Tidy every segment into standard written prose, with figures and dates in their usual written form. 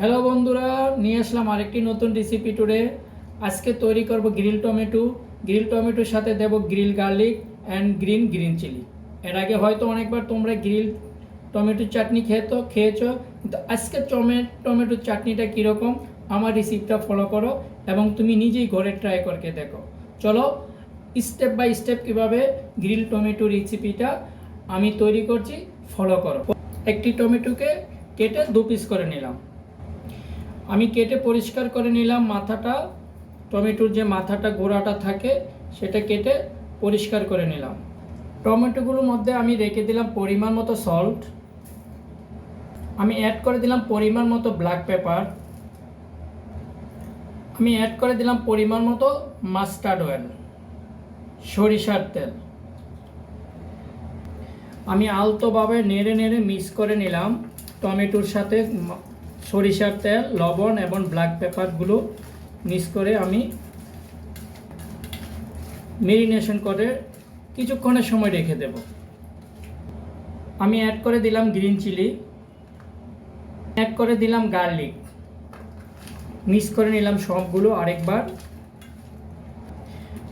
Hello বন্ধুরা, নিয়ে আসলাম আরেকটি নতুন রেসিপি টুডে। আজকে তৈরি করব গ্রিল টমেটোর সাথে দেব grill garlic and green chilli. এর আগে হয়তো অনেকবার তোমরা গ্রিল টমেটোর চাটনি খেয়েছো, কিন্তু আজকে টমেটোর চাটনিটা কীরকম আমার রেসিপিটা ফলো করো এবং তুমি নিজেই ঘরে ট্রাই করে দেখো। চলো স্টেপ বাই স্টেপ কীভাবে গ্রিল টমেটো রেসিপিটা আমি তৈরি করছি ফলো করো। একটি টমেটোকে কেটে 2 পিস করে নিলাম। আমি কেটে পরিষ্কার করে নিলাম মাথাটা, টমেটোর যে মাথাটা গোড়াটা থাকে সেটা কেটে পরিষ্কার করে নিলাম। টমেটোগুলোর মধ্যে আমি রেখে দিলাম পরিমাণ মতো সল্ট, আমি অ্যাড করে দিলাম পরিমাণ মতো ব্ল্যাক পেপার, আমি অ্যাড করে দিলাম পরিমাণ মতো মাস্টার্ড অয়েল, সরিষার তেল। আমি আলতোভাবে নেড়ে মিক্স করে নিলাম টমেটোর সাথে সরিষার তেল, লবণ এবং ব্ল্যাক পেপারগুলো মিক্স করে আমি মেরিনেশন করে কিছুক্ষণের সময় রেখে দেব। আমি অ্যাড করে দিলাম গ্রিন চিলি, অ্যাড করে দিলাম গার্লিক, মিক্স করে নিলাম সবগুলো আরেকবার।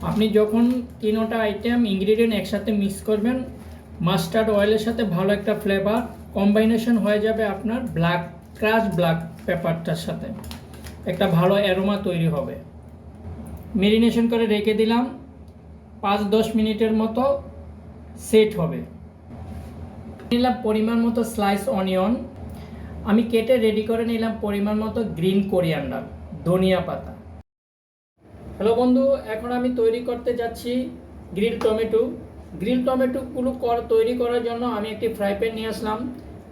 আপনি যখন তিনটা আইটেম ইনগ্রিডিয়েন্ট একসাথে মিক্স করবেন, মাস্টার্ড অয়েলের সাথে ভালো একটা ফ্লেভার কম্বাইনেশন হয়ে যাবে, আপনার ক্রাশ ব্ল্যাক পেপারটার সাথে একটা ভালো অ্যারোমা তৈরি হবে। মেরিনেশন করে রেখে দিলাম, 5-10 মিনিটের মতো সেট হবে। নিলাম পরিমাণ মতো স্লাইস অনিয়ন, আমি কেটে রেডি করে নিলাম পরিমাণ মতো গ্রিন কোরিয়ান্ডার, ধনিয়া পাতা। হ্যালো বন্ধু, এখন আমি তৈরি করতে যাচ্ছি গ্রিল টমেটোগুলো তৈরি করার জন্য আমি একটি ফ্রাই প্যান নিয়ে আসলাম,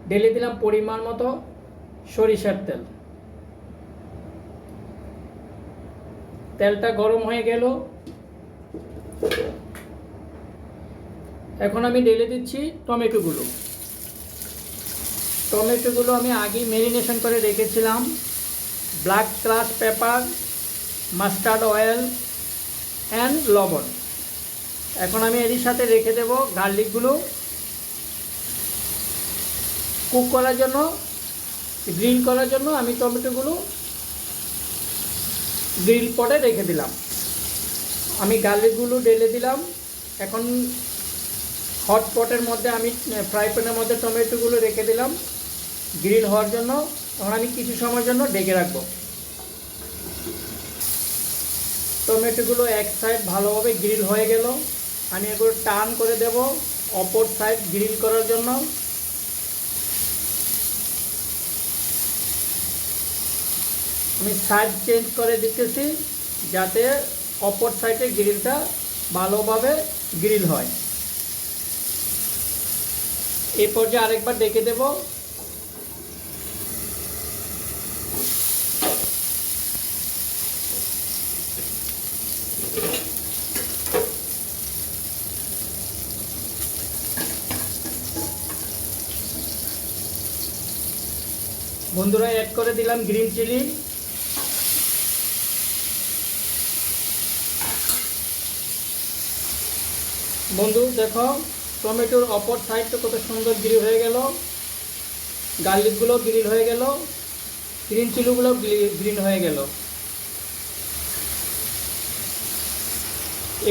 ঢেলে দিলাম পরিমাণ মতো সরিষার তেল। তেলটা গরম হয়ে গেল, এখন আমি ঢেলে দিচ্ছি টমেটোগুলো আমি আগেই মেরিনেশন করে রেখেছিলাম, black crush pepper, mustard oil and লবণ। এখন আমি এর সাথে রেখে দেব গার্লিকগুলো কুক করার জন্য, গ্রিল করার জন্য। আমি টমেটোগুলো গ্রিল পটে রেখে দিলাম, আমি গার্লিকগুলো ঢেলে দিলাম। এখন হট পটের মধ্যে আমি ফ্রাই প্যানের মধ্যে টমেটোগুলো রেখে দিলাম গ্রিল হওয়ার জন্য। তখন আমি কিছু সময়ের জন্য ঢেকে রাখবো। টমেটোগুলো এক সাইড ভালোভাবে গ্রিল হয়ে গেল, আমি এগুলো টার্ন করে দেব অপর সাইড গ্রিল করার জন্য। আমি সাইড চেঞ্জ করে দিতেছি যাতে অপর সাইডে গ্রিলটা ভালোভাবে গ্রিল হয়। এই পর্যায়ে আরেকবার ডেকে দেব। বন্ধুরা, অ্যাড করে দিলাম গ্রিন চিলি, বন্ধু দেখো টমেটোর অপর সাইডটা কত সুন্দর গ্রিল হয়ে গেল, গার্লিকগুলো গ্রিল হয়ে গেল, গ্রিন চিলিগুলো গ্রিন হয়ে গেল।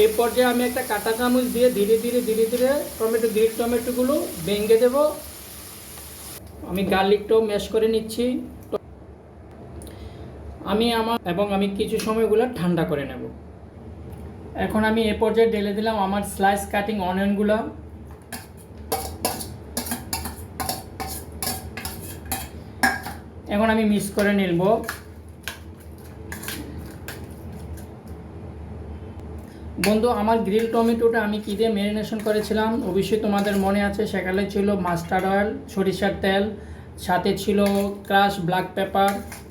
এই পর্যায়ে আমি একটা কাঁটা চামচ দিয়ে ধীরে ধীরে গ্রিল টমেটোগুলো ভেঙে দেব। আমি গার্লিকটাও ম্যাশ করে নিচ্ছি, আমি কিছু সময়গুলো ঠান্ডা করে নেব। এখন আমি এ পর্যায়ে ঢেলে দিলাম আমার স্লাইস কাটিং অনিয়নগুলো। এখন আমি মিক্স করে নেব। বন্ধু, আমার গ্রিল টমেটোটা আমি কী দিয়ে ম্যারিনেশন করেছিলাম অবশ্যই তোমাদের মনে আছে। সেখানে ছিল মাস্টার্ড অয়েল, সরিষার তেল, সাথে ছিল ক্রাশ ব্ল্যাক পেপার,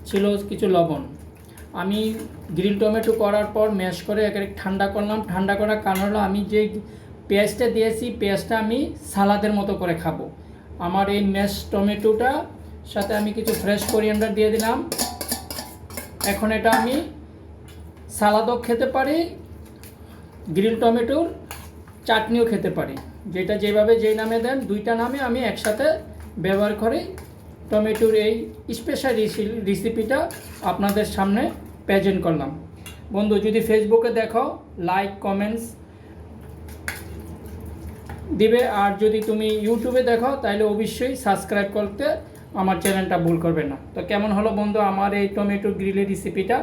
ছিল কিছু লবণ। আমি গ্রিল টমেটো করার পর ম্যাশ করে একেবারে ঠান্ডা করলাম। ঠান্ডা করার কারণ হলো আমি যে পেঁয়াজটা দিয়েছি, পেঁয়াজটা আমি সালাদের মতো করে খাবো। আমার এই ম্যাশ টমেটোটা সাথে আমি কিছু ফ্রেশ কোরিয়ান্ডার দিয়ে দিলাম। এখন এটা আমি সালাদও খেতে পারি, গ্রিল টমেটোর চাটনিও খেতে পারি, যেটা যেভাবে যেই নামে দেন, দুইটা নামে আমি একসাথে ব্যবহার করি টমেটোর এই স্পেশাল রেসিপিটা আপনাদের সামনে প্রেজেন্ট করলাম। বন্ধু, যদি ফেসবুকে দেখো লাইক কমেন্টস দিবে, আর যদি তুমি ইউটিউবে দেখো তাহলে অবশ্যই সাবস্ক্রাইব করতে আমার চ্যানেলটা ভুল করবে না। তো কেমন হলো বন্ধু আমার এই টমেটো গ্রিলের রেসিপিটা?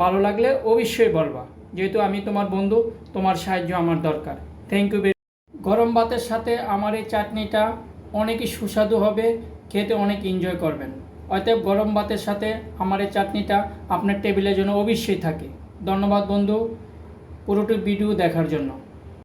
ভালো লাগলে অবশ্যই বলবা, যেহেতু আমি তোমার বন্ধু, তোমার সাহায্য আমার দরকার। Thank you. গরম ভাতের সাথে আমার এই চাটনিটা অনেকই সুস্বাদু হবে, খেতে অনেক এনজয় করবেন। অতএব গরম ভাতের সাথে আমার এই চাটনিটা আপনার টেবিলের জন্য অবশ্যই থাকে। ধন্যবাদ বন্ধু পুরোটি ভিডিও দেখার জন্য।